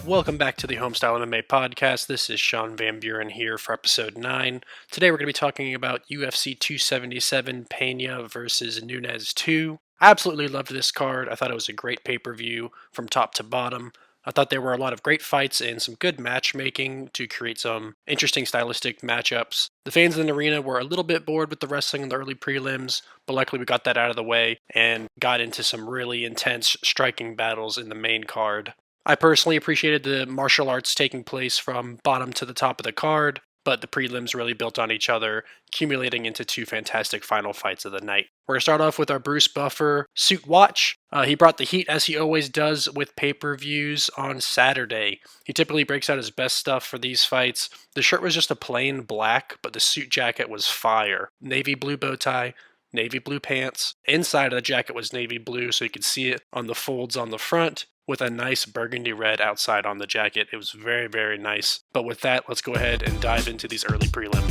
Welcome back to the Homestyle MMA Podcast. This is Sean Van Buren here for episode 9. Today we're going to be talking about UFC 277 Pena versus Nunes 2. I absolutely loved this card. I thought it was a great pay-per-view from top to bottom. I thought there were a lot of great fights and some good matchmaking to create some interesting stylistic matchups. The fans in the arena were a little bit bored with the wrestling in the early prelims, but luckily we got that out of the way and got into some really intense striking battles in the main card. I personally appreciated the martial arts taking place from bottom to the top of the card, but the prelims really built on each other, accumulating into two fantastic final fights of the night. We're going to start off with our Bruce Buffer suit watch. He brought the heat as he always does with pay-per-views on Saturday. He typically breaks out his best stuff for these fights. The shirt was just a plain black, but the suit jacket was fire. Navy blue bow tie, navy blue pants. Inside of the jacket was navy blue, so you could see it on the folds on the front, with a nice burgundy red outside on the jacket. It was very, very nice. But with that, let's go ahead and dive into these early prelims.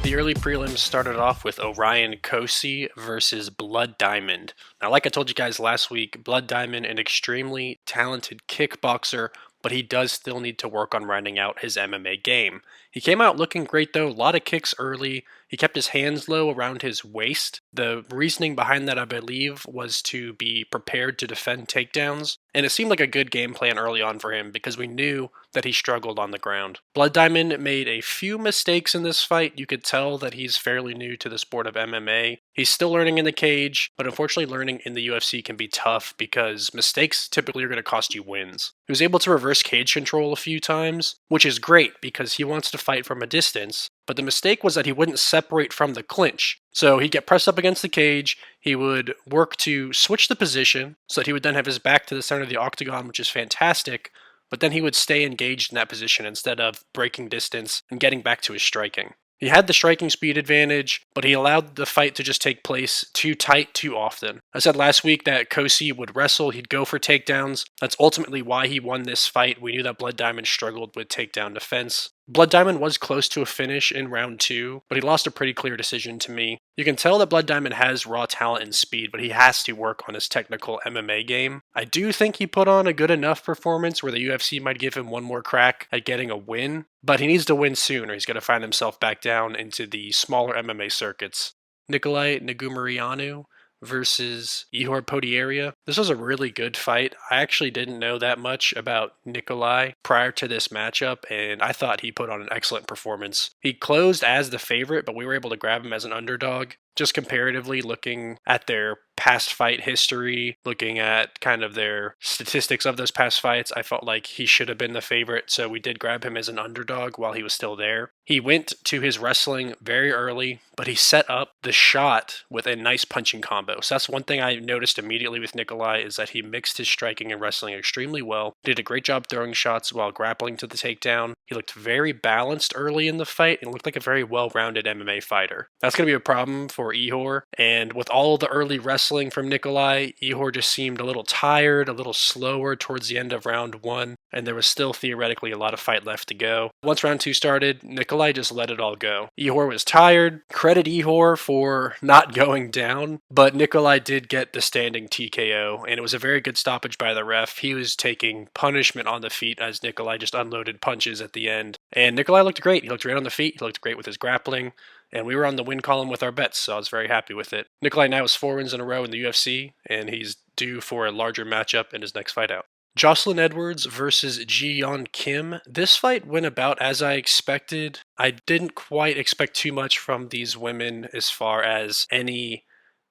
The early prelims started off with Orion Klose versus Blood Diamond. Now, like I told you guys last week, Blood Diamond, an extremely talented kickboxer, but he does still need to work on rounding out his MMA game. He came out looking great though, a lot of kicks early. He kept his hands low around his waist. The reasoning behind that, I believe, was to be prepared to defend takedowns, and it seemed like a good game plan early on for him because we knew that he struggled on the ground. Blood Diamond made a few mistakes in this fight. You could tell that he's fairly new to the sport of MMA. He's still learning in the cage, but unfortunately learning in the UFC can be tough because mistakes typically are going to cost you wins. He was able to reverse cage control a few times, which is great because he wants to fight from a distance, but the mistake was that he wouldn't separate from the clinch. So he'd get pressed up against the cage, he would work to switch the position so that he would then have his back to the center of the octagon, which is fantastic, but then he would stay engaged in that position instead of breaking distance and getting back to his striking. He had the striking speed advantage, but he allowed the fight to just take place too tight too often. I said last week that Klose would wrestle, he'd go for takedowns. That's ultimately why he won this fight. We knew that Blood Diamond struggled with takedown defense. Blood Diamond was close to a finish in round 2, but he lost a pretty clear decision to me. You can tell that Blood Diamond has raw talent and speed, but he has to work on his technical MMA game. I do think he put on a good enough performance where the UFC might give him one more crack at getting a win, but he needs to win soon or he's going to find himself back down into the smaller MMA circuits. Nikolai Negumereanu versus Ihor Potieria. This was a really good fight. I actually didn't know that much about Nikolai prior to this matchup, and I thought he put on an excellent performance. He closed as the favorite, but we were able to grab him as an underdog. Just comparatively looking at their past fight history, looking at kind of their statistics of those past fights, I felt like he should have been the favorite, so we did grab him as an underdog while he was still there. He went to his wrestling very early, but he set up the shot with a nice punching combo. So that's one thing I noticed immediately with Nikolai is that he mixed his striking and wrestling extremely well. Did a great job throwing shots while grappling to the takedown. He looked very balanced early in the fight and looked like a very well-rounded MMA fighter. That's going to be a problem for Ihor, and with all the early wrestling from Nikolai, Ihor just seemed a little tired, a little slower towards the end of round 1, and there was still theoretically a lot of fight left to go. Once round 2 started, Nikolai just let it all go. Ihor was tired. Credit Ihor for not going down, but Nikolai did get the standing TKO, and it was a very good stoppage by the ref. He was taking punishment on the feet as Nikolai just unloaded punches at the end, and Nikolai looked great. He looked great on the feet. He looked great with his grappling. And we were on the win column with our bets, so I was very happy with it. Nikolai now has 4 wins in a row in the UFC, and he's due for a larger matchup in his next fight out. Jocelyn Edwards versus Ji-Yeon Kim. This fight went about as I expected. I didn't quite expect too much from these women as far as any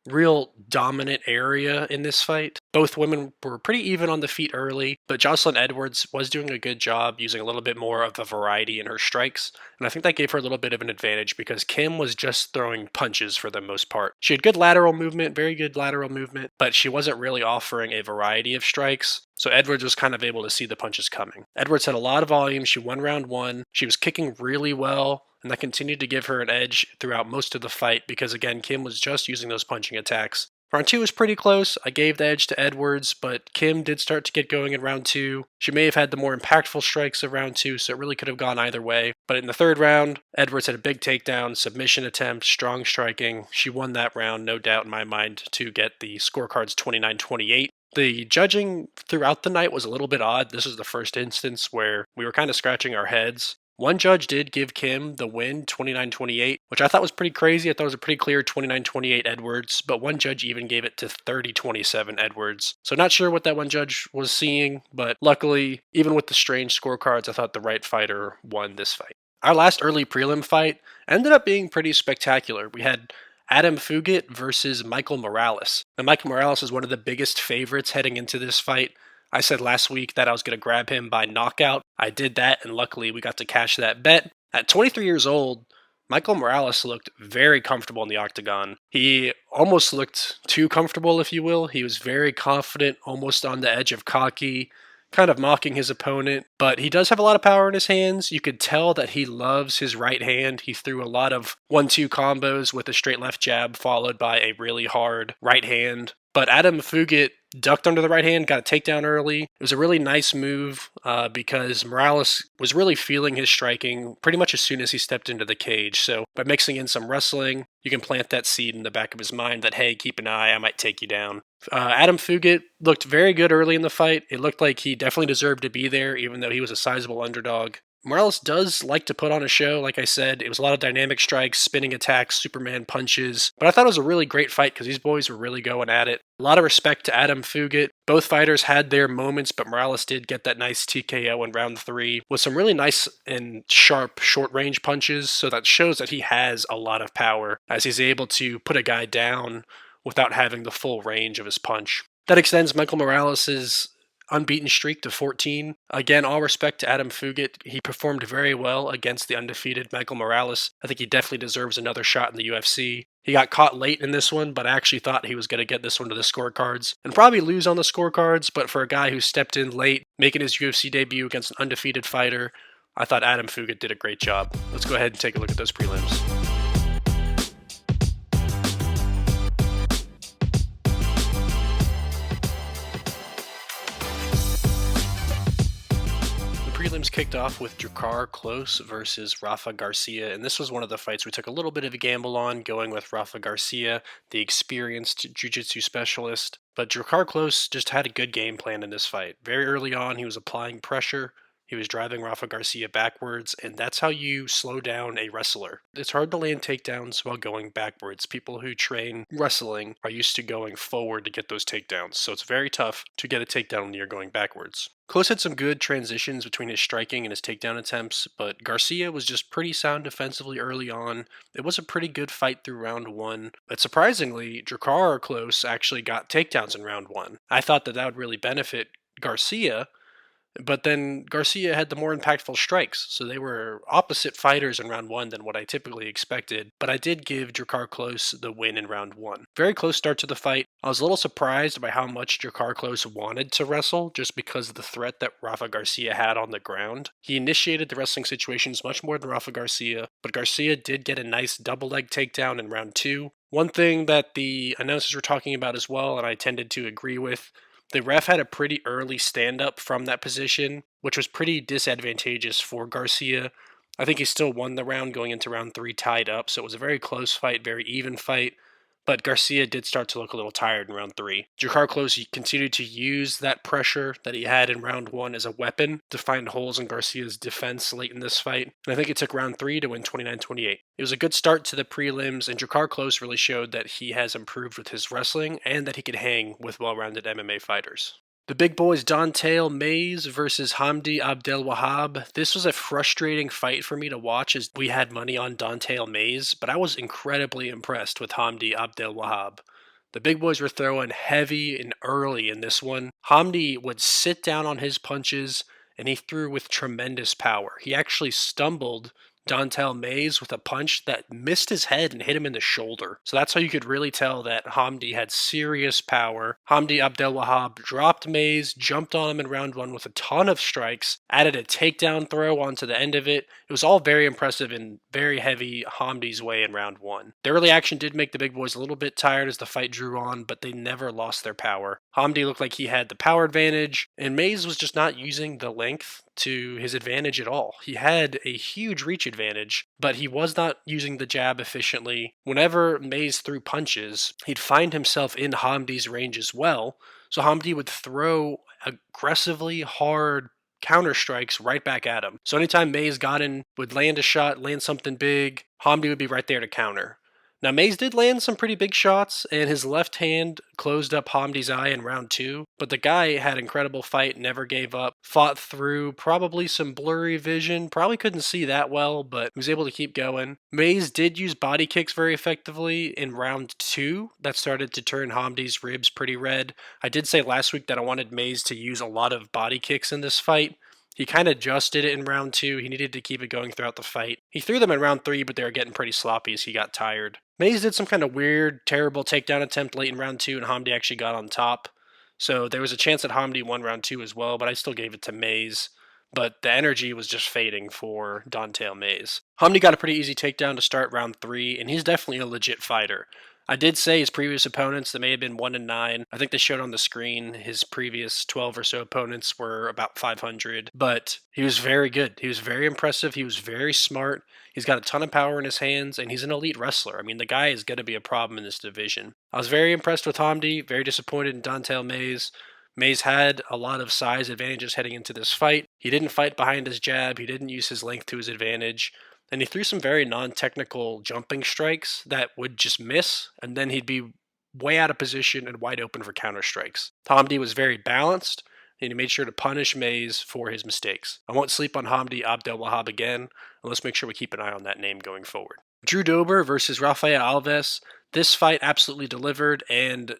real dominant area in this fight. Both women were pretty even on the feet early, but Jocelyn Edwards was doing a good job using a little bit more of a variety in her strikes, and I think that gave her a little bit of an advantage because Kim was just throwing punches for the most part. She had good lateral movement, very good lateral movement, but she wasn't really offering a variety of strikes, so Edwards was kind of able to see the punches coming. Edwards had a lot of volume. She won round 1. She was kicking really well, and that continued to give her an edge throughout most of the fight because, again, Kim was just using those punching attacks. Round 2 was pretty close. I gave the edge to Edwards, but Kim did start to get going in round 2. She may have had the more impactful strikes of round 2, so it really could have gone either way. But in the third round, Edwards had a big takedown, submission attempt, strong striking. She won that round, no doubt in my mind, to get the scorecards 29-28. The judging throughout the night was a little bit odd. This is the first instance where we were kind of scratching our heads. One judge did give Kim the win, 29-28, which I thought was pretty crazy. I thought it was a pretty clear 29-28 Edwards, but one judge even gave it to 30-27 Edwards. So not sure what that one judge was seeing, but luckily, even with the strange scorecards, I thought the right fighter won this fight. Our last early prelim fight ended up being pretty spectacular. We had Adam Fugit versus Michael Morales. Now, Michael Morales is one of the biggest favorites heading into this fight. I said last week that I was going to grab him by knockout. I did that, and luckily we got to cash that bet. At 23 years old, Michael Morales looked very comfortable in the octagon. He almost looked too comfortable, if you will. He was very confident, almost on the edge of cocky, kind of mocking his opponent, but he does have a lot of power in his hands. You could tell that he loves his right hand. He threw a lot of 1-2 combos with a straight left jab followed by a really hard right hand. But Adam Fugit ducked under the right hand, got a takedown early. It was a really nice move because Morales was really feeling his striking pretty much as soon as he stepped into the cage. So by mixing in some wrestling, you can plant that seed in the back of his mind that, hey, keep an eye, I might take you down. Adam Fugit looked very good early in the fight. It looked like he definitely deserved to be there, even though he was a sizable underdog. Morales does like to put on a show, like I said. It was a lot of dynamic strikes, spinning attacks, Superman punches. But I thought it was a really great fight because these boys were really going at it. A lot of respect to Adam Fugit. Both fighters had their moments, but Morales did get that nice TKO in round 3 with some really nice and sharp short-range punches. So that shows that he has a lot of power as he's able to put a guy down without having the full range of his punch. That extends Michael Morales' unbeaten streak to 14. Again, all respect to Adam Fugit. He performed very well against the undefeated Michael Morales. I think he definitely deserves another shot in the UFC. He got caught late in this one, but I actually thought he was going to get this one to the scorecards and probably lose on the scorecards, but for a guy who stepped in late, making his UFC debut against an undefeated fighter, I thought Adam Fugit did a great job. Let's go ahead and take a look at those prelims. Prelims kicked off with Drakkar Klose versus Rafa Garcia, and this was one of the fights we took a little bit of a gamble on, going with Rafa Garcia, the experienced jiu-jitsu specialist. But Drakkar Klose just had a good game plan in this fight. Very early on, he was applying pressure. He was driving Rafa Garcia backwards, and that's how you slow down a wrestler. It's hard to land takedowns while going backwards. People who train wrestling are used to going forward to get those takedowns, so it's very tough to get a takedown when you're going backwards. Klose had some good transitions between his striking and his takedown attempts, but Garcia was just pretty sound defensively early on. It was a pretty good fight through round 1, but surprisingly, Drakkar Klose actually got takedowns in round 1. I thought that would really benefit Garcia, but then Garcia had the more impactful strikes, so they were opposite fighters in round 1 than what I typically expected, but I did give Drakkar Klose the win in round 1. Very close start to the fight. I was a little surprised by how much Drakkar Klose wanted to wrestle, just because of the threat that Rafa Garcia had on the ground. He initiated the wrestling situations much more than Rafa Garcia, but Garcia did get a nice double leg takedown in round 2. One thing that the announcers were talking about as well, and I tended to agree with, the ref had a pretty early stand-up from that position, which was pretty disadvantageous for Garcia. I think he still won the round going into round 3 tied up, so it was a very close fight, very even fight. But Garcia did start to look a little tired in round 3. Drakkar Klose continued to use that pressure that he had in round 1 as a weapon to find holes in Garcia's defense late in this fight. And I think it took round 3 to win 29-28. It was a good start to the prelims, and Drakkar Klose really showed that he has improved with his wrestling and that he could hang with well-rounded MMA fighters. The big boys Don'Tale Mayes versus Hamdi Abdelwahab. This was a frustrating fight for me to watch as we had money on Don'Tale Mayes, but I was incredibly impressed with Hamdi Abdelwahab. The big boys were throwing heavy and early in this one. Hamdi would sit down on his punches, and he threw with tremendous power. He actually stumbled Dontel Mays with a punch that missed his head and hit him in the shoulder. So that's how you could really tell that Hamdi had serious power. Hamdi Abdelwahab dropped Mays, jumped on him in round 1 with a ton of strikes, added a takedown throw onto the end of it. It was all very impressive and very heavy Hamdi's way in round 1. The early action did make the big boys a little bit tired as the fight drew on, but they never lost their power. Hamdi looked like he had the power advantage, and Mays was just not using the length to his advantage at all. He had a huge reach advantage, but he was not using the jab efficiently. Whenever Mays threw punches, he'd find himself in Hamdi's range as well, so Hamdi would throw aggressively hard counter strikes right back at him. So anytime Mays would land a shot, land something big, Hamdi would be right there to counter. Now, Mays did land some pretty big shots, and his left hand closed up Hamdi's eye in round 2, but the guy had incredible fight, never gave up, fought through probably some blurry vision, probably couldn't see that well, but he was able to keep going. Mays did use body kicks very effectively in round 2. That started to turn Hamdi's ribs pretty red. I did say last week that I wanted Mays to use a lot of body kicks in this fight. He kind of just did it in round 2. He needed to keep it going throughout the fight. He threw them in round 3, but they were getting pretty sloppy as he got tired. Mays did some kind of weird, terrible takedown attempt late in round 2, and Hamdi actually got on top. So there was a chance that Hamdi won round 2 as well, but I still gave it to Mays. But the energy was just fading for Dontel Mays. Hamdi got a pretty easy takedown to start round 3, and he's definitely a legit fighter. I did say his previous opponents, that may have been 1-9. I think they showed on the screen his previous 12 or so opponents were about 500. But he was very good. He was very impressive. He was very smart. He's got a ton of power in his hands, and he's an elite wrestler. I mean, the guy is going to be a problem in this division. I was very impressed with Hamdi, very disappointed in Dontel Mays. Mays had a lot of size advantages heading into this fight. He didn't fight behind his jab. He didn't use his length to his advantage. And he threw some very non-technical jumping strikes that would just miss, and then he'd be way out of position and wide open for counter strikes. Hamdi was very balanced, and he made sure to punish Mays for his mistakes. I won't sleep on Hamdi Abdelwahab again, and let's make sure we keep an eye on that name going forward. Drew Dober versus Rafael Alves. This fight absolutely delivered, and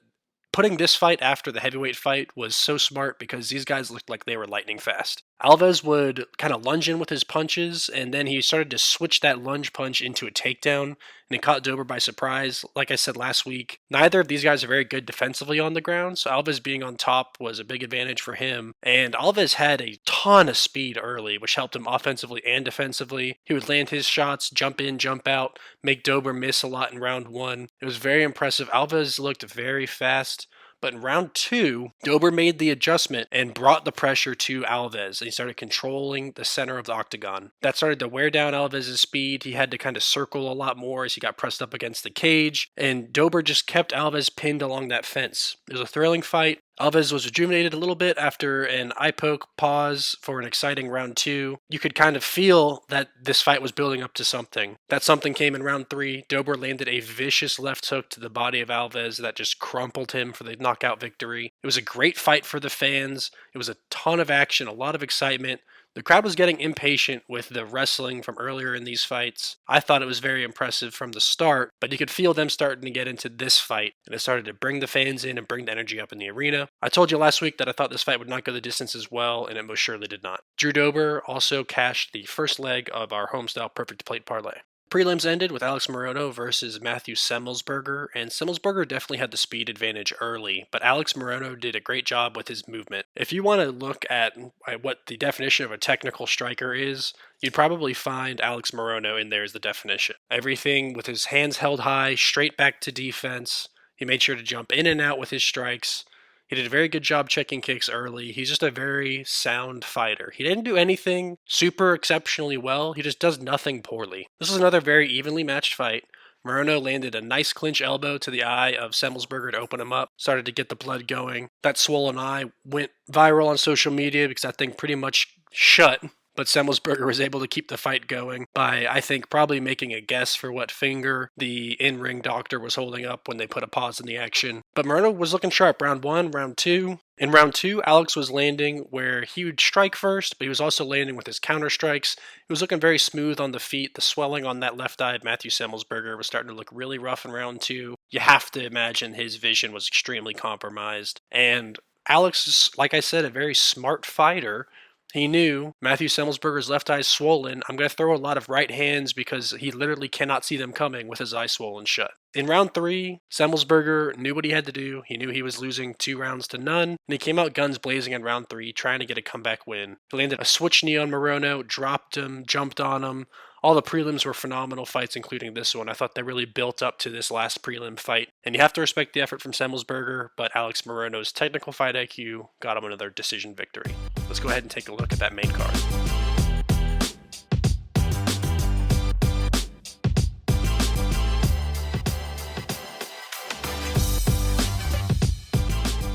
putting this fight after the heavyweight fight was so smart because these guys looked like they were lightning fast. Alves would kind of lunge in with his punches, and then he started to switch that lunge punch into a takedown, and it caught Dober by surprise. Like I said last week, neither of these guys are very good defensively on the ground, so Alves being on top was a big advantage for him. And Alves had a ton of speed early, which helped him offensively and defensively. He would land his shots, jump in, jump out, make Dober miss a lot in round 1. It was very impressive. Alves looked very fast. But in round 2, Dober made the adjustment and brought the pressure to Alves, and he started controlling the center of the octagon. That started to wear down Alves' speed. He had to kind of circle a lot more as he got pressed up against the cage, and Dober just kept Alves pinned along that fence. It was a thrilling fight. Alves was rejuvenated a little bit after an eye poke pause for an exciting round 2. You could kind of feel that this fight was building up to something. That something came in round 3. Dober landed a vicious left hook to the body of Alves that just crumpled him for the knockout victory. It was a great fight for the fans. It was a ton of action, a lot of excitement. The crowd was getting impatient with the wrestling from earlier in these fights. I thought it was very impressive from the start, but you could feel them starting to get into this fight, and it started to bring the fans in and bring the energy up in the arena. I told you last week that I thought this fight would not go the distance as well, and it most surely did not. Drew Dober also cashed the first leg of our Homestyle Perfect Plate Parlay. Prelims ended with Alex Moreno versus Matthew Semmelsberger, and Semmelsberger definitely had the speed advantage early, but Alex Moreno did a great job with his movement. If you want to look at what the definition of a technical striker is, you'd probably find Alex Moreno in there as the definition. Everything with his hands held high, straight back to defense. He made sure to jump in and out with his strikes. He did a very good job checking kicks early. He's just a very sound fighter. He didn't do anything super exceptionally well. He just does nothing poorly. This was another very evenly matched fight. Moreno landed a nice clinch elbow to the eye of Semmelsberger to open him up, started to get the blood going. That swollen eye went viral on social media because that thing pretty much shut. But Semmelsberger was able to keep the fight going by, I think, probably making a guess for what finger the in-ring doctor was holding up when they put a pause in the action. But Moreno was looking sharp. Round 1, round 2. In round 2, Alex was landing where he would strike first, but he was also landing with his counter strikes. He was looking very smooth on the feet. The swelling on that left eye of Matthew Semmelsberger was starting to look really rough in round 2. You have to imagine his vision was extremely compromised. And Alex is, like I said, a very smart fighter. He knew Matthew Semmelsberger's left eye's swollen. I'm going to throw a lot of right hands because he literally cannot see them coming with his eye swollen shut. In round 3, Semmelsberger knew what he had to do. He knew he was losing 2 rounds to none, and he came out guns blazing in round 3, trying to get a comeback win. He landed a switch knee on Moreno, dropped him, jumped on him. All the prelims were phenomenal fights, including this one. I thought they really built up to this last prelim fight. And you have to respect the effort from Semmelsberger, but Alex Moreno's technical fight IQ got him another decision victory. Let's go ahead and take a look at that main card.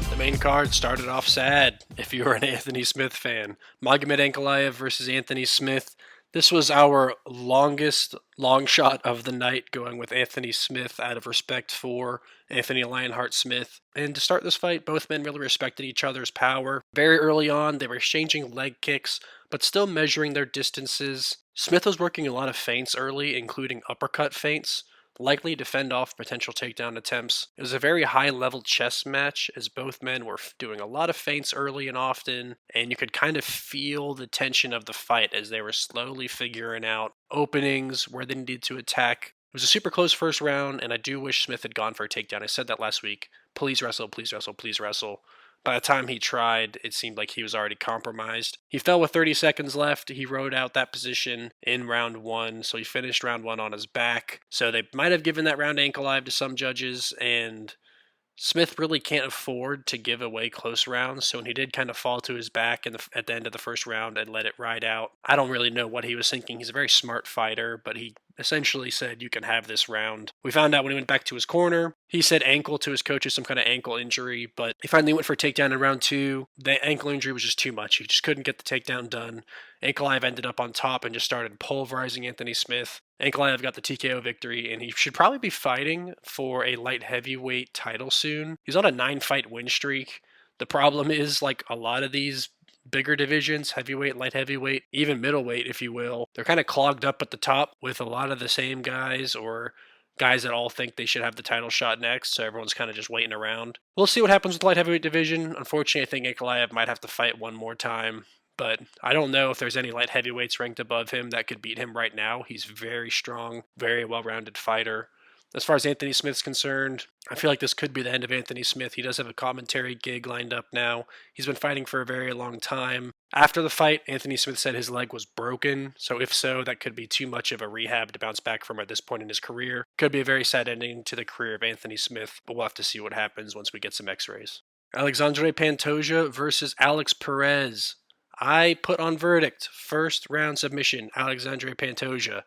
The main card started off sad if you were an Anthony Smith fan. Magomed Ankalaev versus Anthony Smith. This was our longest long shot of the night, going with Anthony Smith out of respect for Anthony Lionheart Smith. And to start this fight, both men really respected each other's power. Very early on, they were exchanging leg kicks, but still measuring their distances. Smith was working a lot of feints early, including uppercut feints, likely to fend off potential takedown attempts. It was a very high-level chess match, as both men were doing a lot of feints early and often, and you could kind of feel the tension of the fight as they were slowly figuring out openings, where they needed to attack. It was a super close first round, and I do wish Smith had gone for a takedown. I said that last week. Please wrestle, please wrestle, please wrestle. By the time he tried, it seemed like he was already compromised. He fell with 30 seconds left. He rode out that position in round 1, so he finished round 1 on his back. So they might have given that round Ankalaev to some judges, and Smith really can't afford to give away close rounds, so when he did kind of fall to his back at the end of the first round and let it ride out, I don't really know what he was thinking. He's a very smart fighter, but he essentially said, you can have this round. We found out when he went back to his corner, he said ankle to his coaches, some kind of ankle injury, but he finally went for a takedown in round 2. The ankle injury was just too much. He just couldn't get the takedown done. Ankalaev ended up on top and just started pulverizing Anthony Smith. Ankalaev got the TKO victory, and he should probably be fighting for a light heavyweight title soon. He's on a 9-fight win streak. The problem is, like a lot of these bigger divisions, heavyweight, light heavyweight, even middleweight, if you will, they're kind of clogged up at the top with a lot of the same guys or guys that all think they should have the title shot next, so everyone's kind of just waiting around. We'll see what happens with the light heavyweight division. Unfortunately, I think Ankalaev might have to fight one more time, but I don't know if there's any light heavyweights ranked above him that could beat him right now. He's very strong, very well-rounded fighter. As far as Anthony Smith's concerned, I feel like this could be the end of Anthony Smith. He does have a commentary gig lined up now. He's been fighting for a very long time. After the fight, Anthony Smith said his leg was broken, so if so, that could be too much of a rehab to bounce back from at this point in his career. Could be a very sad ending to the career of Anthony Smith, but we'll have to see what happens once we get some x-rays. Alexandre Pantoja versus Alex Perez. I put on verdict, first round submission, Alexandre Pantoja.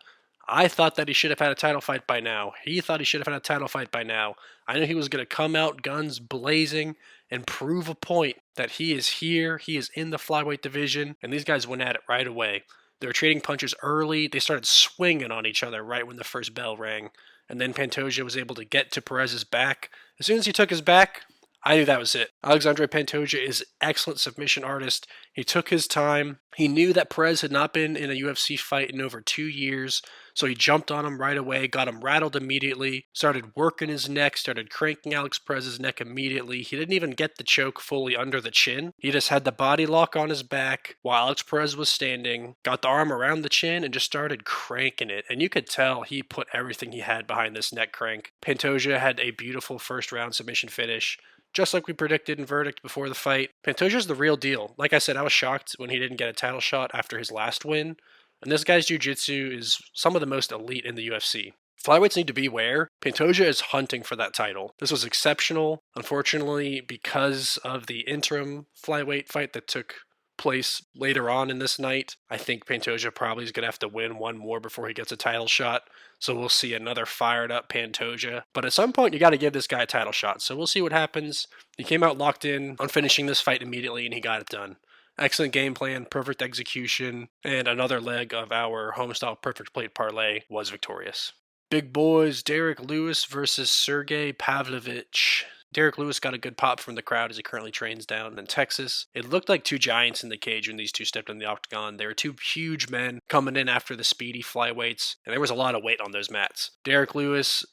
I thought that he should have had a title fight by now. He thought he should have had a title fight by now. I knew he was going to come out guns blazing and prove a point that he is here, he is in the flyweight division, and these guys went at it right away. They were trading punches early. They started swinging on each other right when the first bell rang, and then Pantoja was able to get to Perez's back. As soon as he took his back, I knew that was it. Alexandre Pantoja is an excellent submission artist. He took his time. He knew that Perez had not been in a UFC fight in over 2 years, so he jumped on him right away, got him rattled immediately, started working his neck, started cranking Alex Perez's neck immediately. He didn't even get the choke fully under the chin. He just had the body lock on his back while Alex Perez was standing, got the arm around the chin, and just started cranking it. And you could tell he put everything he had behind this neck crank. Pantoja had a beautiful first round submission finish, just like we predicted in verdict before the fight. Pantoja's the real deal. Like I said, I was shocked when he didn't get a title shot after his last win. And this guy's jiu-jitsu is some of the most elite in the UFC. Flyweights need to beware. Pantoja is hunting for that title. This was exceptional. Unfortunately, because of the interim flyweight fight that took place later on in this night, I think Pantoja probably is going to have to win one more before he gets a title shot. So we'll see another fired up Pantoja. But at some point, you got to give this guy a title shot. So we'll see what happens. He came out locked in on finishing this fight immediately, and he got it done. Excellent game plan, perfect execution, and another leg of our Homestyle Perfect Plate Parlay was victorious. Big boys, Derek Lewis versus Sergey Pavlovich. Derek Lewis got a good pop from the crowd as he currently trains down in Texas. It looked like two giants in the cage when these two stepped in the octagon. They were two huge men coming in after the speedy flyweights, and there was a lot of weight on those mats. Derek Lewis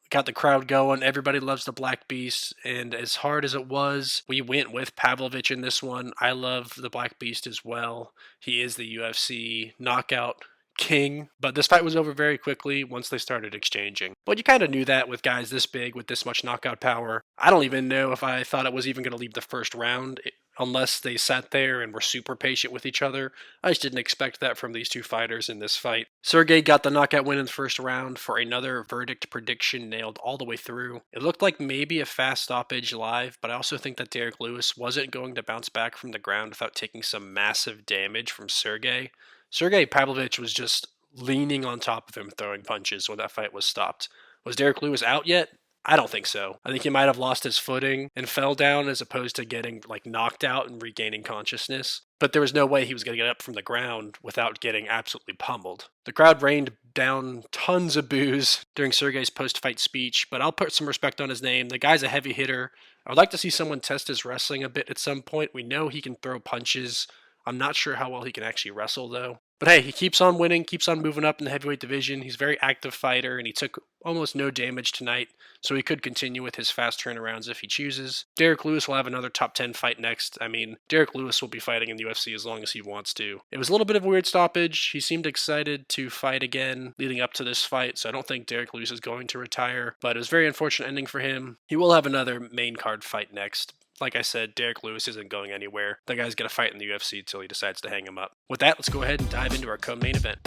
Got the crowd going. Everybody loves the Black Beast. And as hard as it was, we went with Pavlovich in this one. I love the Black Beast as well. He is the UFC knockout king. But this fight was over very quickly once they started exchanging. But you kind of knew that with guys this big, with this much knockout power. I don't even know if I thought it was even going to leave the first round. Unless they sat there and were super patient with each other. I just didn't expect that from these two fighters in this fight. Sergey got the knockout win in the first round for another verdict prediction nailed all the way through. It looked like maybe a fast stoppage live, but I also think that Derek Lewis wasn't going to bounce back from the ground without taking some massive damage from Sergey. Sergey Pavlovich was just leaning on top of him throwing punches when that fight was stopped. Was Derek Lewis out yet? I don't think so. I think he might have lost his footing and fell down as opposed to getting knocked out and regaining consciousness. But there was no way he was going to get up from the ground without getting absolutely pummeled. The crowd rained down tons of boos during Sergey's post-fight speech, but I'll put some respect on his name. The guy's a heavy hitter. I would like to see someone test his wrestling a bit at some point. We know he can throw punches. I'm not sure how well he can actually wrestle, though. But hey, he keeps on winning, keeps on moving up in the heavyweight division. He's a very active fighter, and he took almost no damage tonight, so he could continue with his fast turnarounds if he chooses. Derek Lewis will have another top 10 fight next. I mean, Derek Lewis will be fighting in the UFC as long as he wants to. It was a little bit of a weird stoppage. He seemed excited to fight again leading up to this fight, so I don't think Derek Lewis is going to retire, but it was a very unfortunate ending for him. He will have another main card fight next. Like I said, Derek Lewis isn't going anywhere. The guy's going to fight in the UFC until he decides to hang him up. With that, let's go ahead and dive into our co-main event.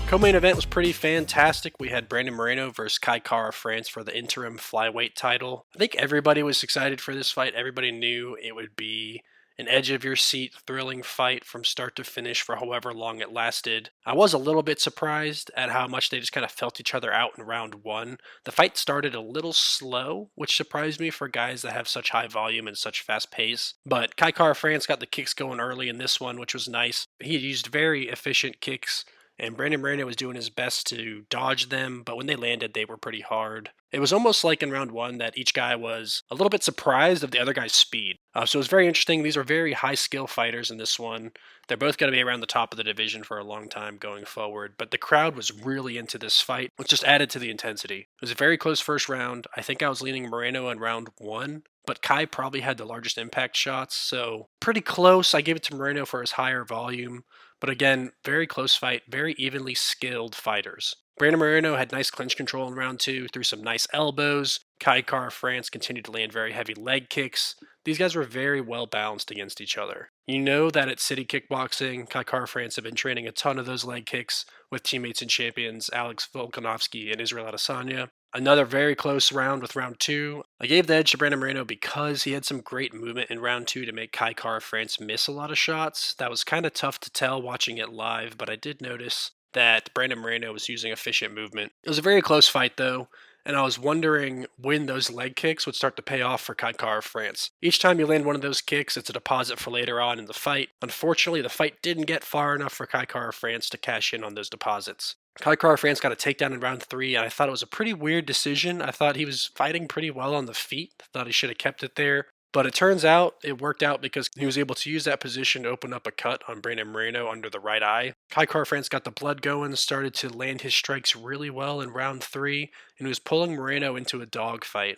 Co-main event was pretty fantastic. We had Brandon Moreno versus KaraFrance for the interim flyweight title. I think everybody was excited for this fight. Everybody knew it would be an edge-of-your-seat, thrilling fight from start to finish for however long it lasted. I was a little bit surprised at how much they just kind of felt each other out in round one. The fight started a little slow, which surprised me for guys that have such high volume and such fast pace. But KaraFrance got the kicks going early in this one, which was nice. He used very efficient kicks, and Brandon Moreno was doing his best to dodge them, but when they landed, they were pretty hard. It was almost like in round one that each guy was a little bit surprised of the other guy's speed. So it was very interesting. These are very high-skill fighters in this one. They're both going to be around the top of the division for a long time going forward, but the crowd was really into this fight, which just added to the intensity. It was a very close first round. I think I was leaning Moreno in round one, but Kai probably had the largest impact shots, so pretty close. I gave it to Moreno for his higher volume. But again, very close fight, very evenly skilled fighters. Brandon Moreno had nice clinch control in round two, threw some nice elbows. KaraFrance continued to land very heavy leg kicks. These guys were very well balanced against each other. You know that at City Kickboxing, KaraFrance have been training a ton of those leg kicks with teammates and champions Alex Volkanovski and Israel Adesanya. Another very close round with round two. I gave the edge to Brandon Moreno because he had some great movement in round two to make KaraFrance miss a lot of shots. That was kind of tough to tell watching it live, but I did notice that Brandon Moreno was using efficient movement. It was a very close fight though, and I was wondering when those leg kicks would start to pay off for KaraFrance. Each time you land one of those kicks, it's a deposit for later on in the fight. Unfortunately, the fight didn't get far enough for KaraFrance to cash in on those deposits. KaraFrance got a takedown in round three, and I thought it was a pretty weird decision. I thought he was fighting pretty well on the feet. I thought he should have kept it there. But it turns out it worked out because he was able to use that position to open up a cut on Brandon Moreno under the right eye. KaraFrance got the blood going, started to land his strikes really well in round three, and was pulling Moreno into a dogfight.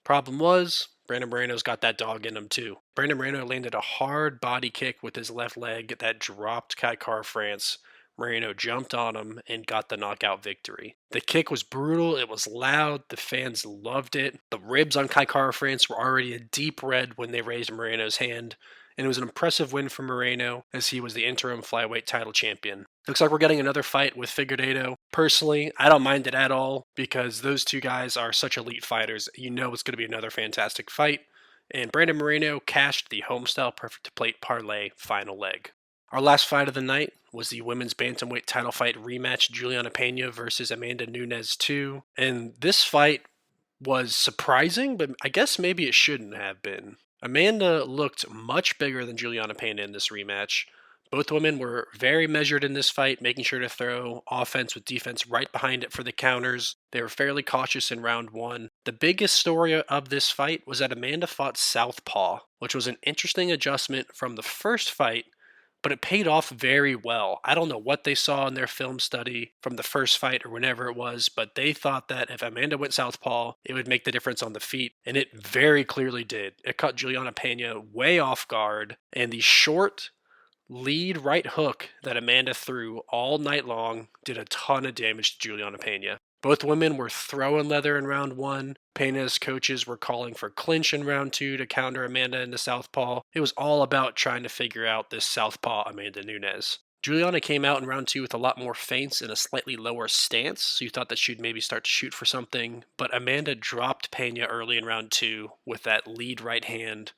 Problem was, Brandon Moreno's got that dog in him too. Brandon Moreno landed a hard body kick with his left leg that dropped KaraFrance. Moreno jumped on him and got the knockout victory. The kick was brutal, it was loud, the fans loved it. The ribs on KaraFrance were already a deep red when they raised Moreno's hand, and it was an impressive win for Moreno as he was the interim flyweight title champion. Looks like we're getting another fight with Figueiredo. Personally, I don't mind it at all because those two guys are such elite fighters. You know it's going to be another fantastic fight, and Brandon Moreno cashed the Homestyle Perfect Plate Parlay final leg. Our last fight of the night was the women's bantamweight title fight rematch, Juliana Pena versus Amanda Nunes 2. And this fight was surprising, but I guess maybe it shouldn't have been. Amanda looked much bigger than Juliana Pena in this rematch, Both women were very measured in this fight, making sure to throw offense with defense right behind it for the counters. They were fairly cautious in round one. The biggest story of this fight was that Amanda fought southpaw, which was an interesting adjustment from the first fight, but it paid off very well. I don't know what they saw in their film study from the first fight or whenever it was, but they thought that if Amanda went southpaw, it would make the difference on the feet, and it very clearly did. It caught Juliana Pena way off guard, and the short lead right hook that Amanda threw all night long did a ton of damage to Juliana Pena. Both women were throwing leather in round one. Pena's coaches were calling for clinch in round two to counter Amanda into southpaw. It was all about trying to figure out this southpaw Amanda Nunes. Juliana came out in round two with a lot more feints and a slightly lower stance, so you thought that she'd maybe start to shoot for something, but Amanda dropped Pena early in round two with that lead right hand,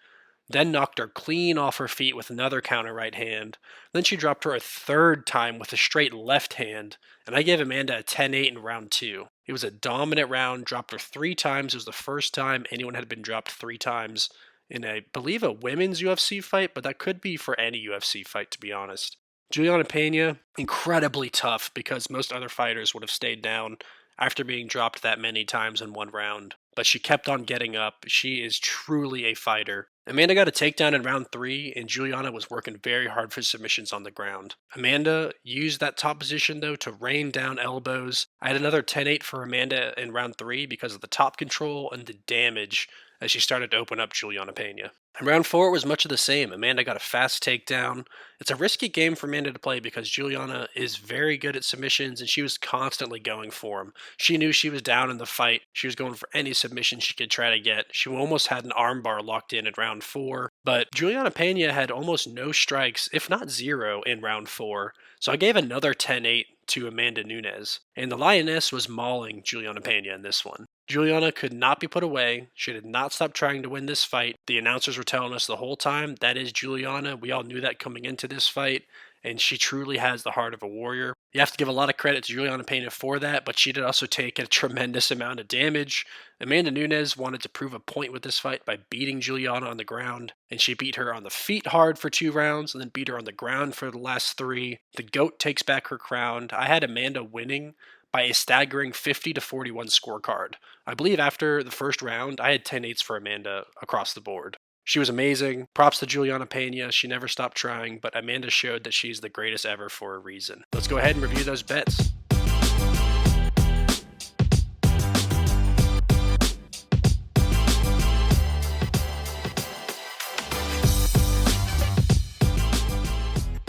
then knocked her clean off her feet with another counter right hand. Then she dropped her a third time with a straight left hand, and I gave Amanda a 10-8 in round two. It was a dominant round, dropped her 3 times. It was the first time anyone had been dropped 3 times in, I believe, a women's UFC fight, but that could be for any UFC fight, to be honest. Juliana Pena, incredibly tough because most other fighters would have stayed down after being dropped that many times in one round, but she kept on getting up. She is truly a fighter. Amanda got a takedown in round 3, and Juliana was working very hard for submissions on the ground. Amanda used that top position, though, to rain down elbows. I had another 10-8 for Amanda in round 3 because of the top control and the damage as she started to open up Juliana Pena. In round 4, it was much of the same. Amanda got a fast takedown. It's a risky game for Amanda to play because Juliana is very good at submissions, and she was constantly going for them. She knew she was down in the fight. She was going for any submission she could try to get. She almost had an armbar locked in round 4, but Juliana Pena had almost no strikes, if not 0, in round 4. So I gave another 10-8 to Amanda Nunes, and the Lioness was mauling Juliana Pena in this one. Juliana could not be put away. She did not stop trying to win this fight. The announcers were telling us the whole time, that is Juliana. We all knew that coming into this fight, and she truly has the heart of a warrior. You have to give a lot of credit to Juliana Pena for that, but she did also take a tremendous amount of damage. Amanda Nunes wanted to prove a point with this fight by beating Juliana on the ground, and she beat her on the feet hard for 2 rounds, and then beat her on the ground for the last 3. The GOAT takes back her crown. I had Amanda winning by a staggering 50-41 scorecard. I believe after the first round, I had 10-8s for Amanda across the board. She was amazing. Props to Juliana Pena. She never stopped trying, but Amanda showed that she's the greatest ever for a reason. Let's go ahead and review those bets.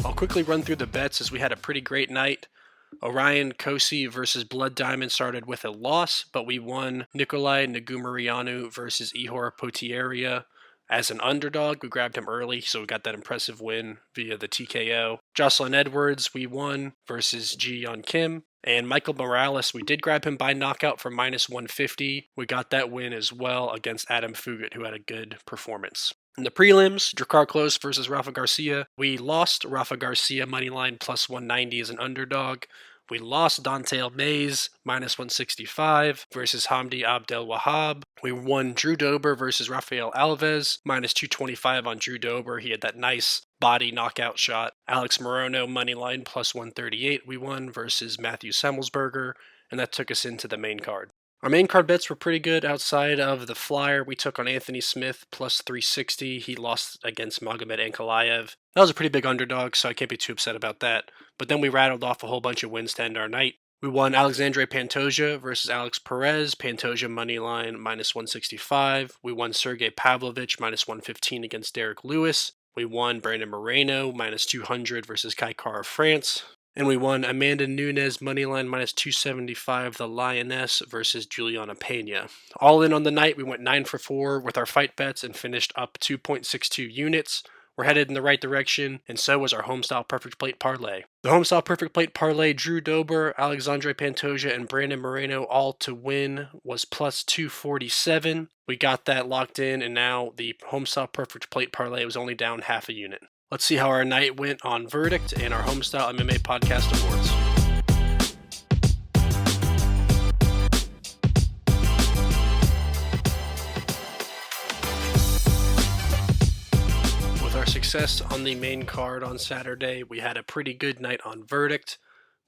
I'll quickly run through the bets as we had a pretty great night. Orion Klose versus Blood Diamond started with a loss, but we won. Nikolai Negumarianu versus Ihor Potieria as an underdog. We grabbed him early, so we got that impressive win via the TKO. Jocelyn Edwards, we won versus Ji Yeon Kim. And Michael Morales, we did grab him by knockout for -150. We got that win as well against Adam Fugat, who had a good performance. In the prelims, Drakkar Klose versus Rafa Garcia. We lost Rafa Garcia moneyline +190 as an underdog. We lost Dante Mays -165 versus Hamdi Abdel Wahab. We won Drew Dober versus Rafael Alves -225 on Drew Dober. He had that nice body knockout shot. Alex Moreno moneyline +138 we won versus Matthew Semmelsberger, and that took us into the main card. Our main card bets were pretty good outside of the flyer. We took on Anthony Smith +360. He lost against Magomed Ankalaev. That was a pretty big underdog, so I can't be too upset about that. But then we rattled off a whole bunch of wins to end our night. We won Alexandre Pantoja versus Alex Perez. Pantoja moneyline -165. We won Sergey Pavlovich -115 against Derek Lewis. We won Brandon Moreno -200 versus KaraFrance. And we won Amanda Nunes moneyline -275, the Lioness versus Juliana Pena. All in on the night, we went 9 for 4 with our fight bets and finished up 2.62 units. We're headed in the right direction, and so was our Homestyle Perfect Plate Parlay. The Homestyle Perfect Plate Parlay, Drew Dober, Alexandre Pantoja, and Brandon Moreno all to win was +247. We got that locked in, and now the Homestyle Perfect Plate Parlay was only down half a unit. Let's see how our night went on Verdict and our Homestyle MMA Podcast Awards. With our our success on the main card on Saturday, we had a pretty good night on verdict.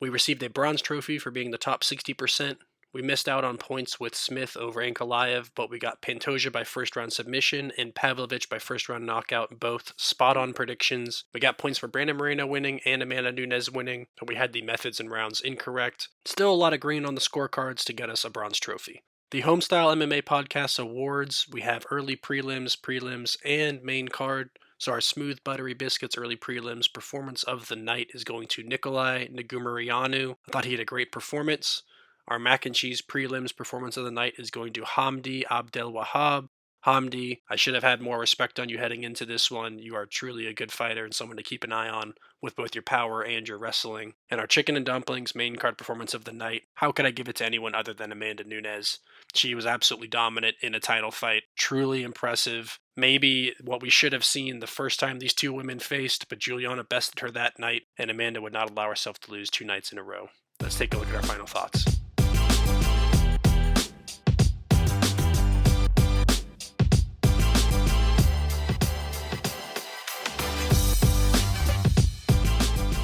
We received a bronze trophy for being the top 60%. We missed out on points with Smith over Ankalaev, but we got Pantoja by first round submission and Pavlovich by first round knockout, both spot on predictions. We got points for Brandon Moreno winning and Amanda Nunes winning, but we had the methods and rounds incorrect. Still a lot of green on the scorecards to get us a bronze trophy. The Homestyle MMA Podcast Awards, we have early prelims, and main card. So our smooth buttery biscuits early prelims performance of the night is going to Nikolai Negumarianu. I thought he had a great performance. Our mac and cheese prelims performance of the night is going to Hamdi Abdelwahab. Hamdi, I should have had more respect on you heading into this one. You are truly a good fighter and someone to keep an eye on with both your power and your wrestling. And our chicken and dumplings main card performance of the night, how could I give it to anyone other than Amanda Nunes? She was absolutely dominant in a title fight. Truly impressive. Maybe what we should have seen the first time these two women faced, but Juliana bested her that night, and Amanda would not allow herself to lose 2 nights in a row. Let's take a look at our final thoughts.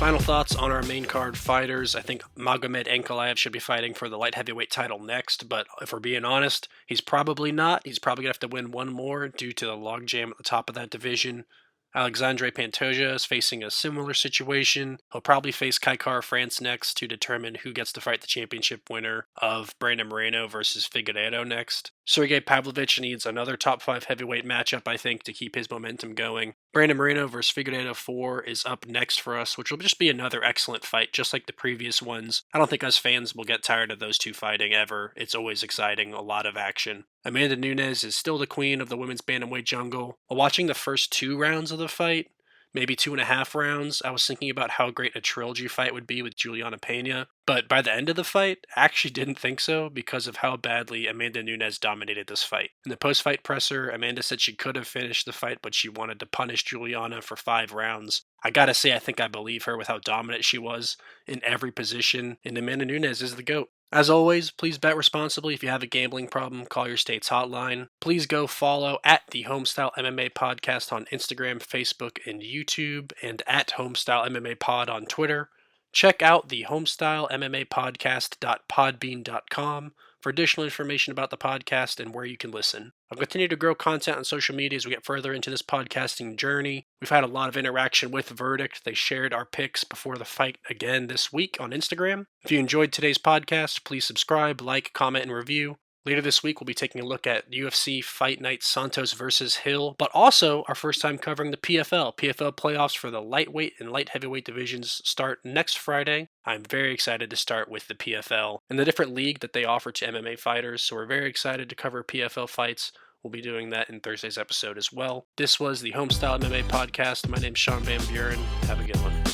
Final thoughts on our main card fighters. I think Magomed Ankalaev should be fighting for the light heavyweight title next, but if we're being honest, he's probably not. He's probably going to have to win one more due to the logjam at the top of that division. Alexandre Pantoja is facing a similar situation. He'll probably face KaraFrance next to determine who gets to fight the championship winner of Brandon Moreno versus Figueiredo next. Sergey Pavlovich needs another top 5 heavyweight matchup, I think, to keep his momentum going. Brandon Moreno versus Figueiredo 4 is up next for us, which will just be another excellent fight, just like the previous ones. I don't think us fans will get tired of those two fighting ever. It's always exciting, a lot of action. Amanda Nunes is still the queen of the women's bantamweight jungle. While watching the first 2 rounds of the fight, maybe 2.5 rounds, I was thinking about how great a trilogy fight would be with Juliana Pena. But by the end of the fight, I actually didn't think so because of how badly Amanda Nunes dominated this fight. In the post-fight presser, Amanda said she could have finished the fight, but she wanted to punish Juliana for 5 rounds. I gotta say, I think I believe her with how dominant she was in every position, and Amanda Nunes is the GOAT. As always, please bet responsibly. If you have a gambling problem, call your state's hotline. Please go follow at the Homestyle MMA Podcast on Instagram, Facebook, and YouTube, and at Homestyle MMA Pod on Twitter. Check out the HomestyleMMAPodcast.podbean.com for additional information about the podcast and where you can listen. I'll continue to grow content on social media as we get further into this podcasting journey. We've had a lot of interaction with Verdict. They shared our picks before the fight again this week on Instagram. If you enjoyed today's podcast, please subscribe, like, comment, and review. Later this week, we'll be taking a look at UFC Fight Night Santos versus Hill, but also our first time covering the PFL. PFL playoffs for the lightweight and light heavyweight divisions start next Friday. I'm very excited to start with the PFL and the different league that they offer to MMA fighters, so we're very excited to cover PFL fights. We'll be doing that in Thursday's episode as well. This was the Homestyle MMA Podcast. My name's Sean Van Buren. Have a good one.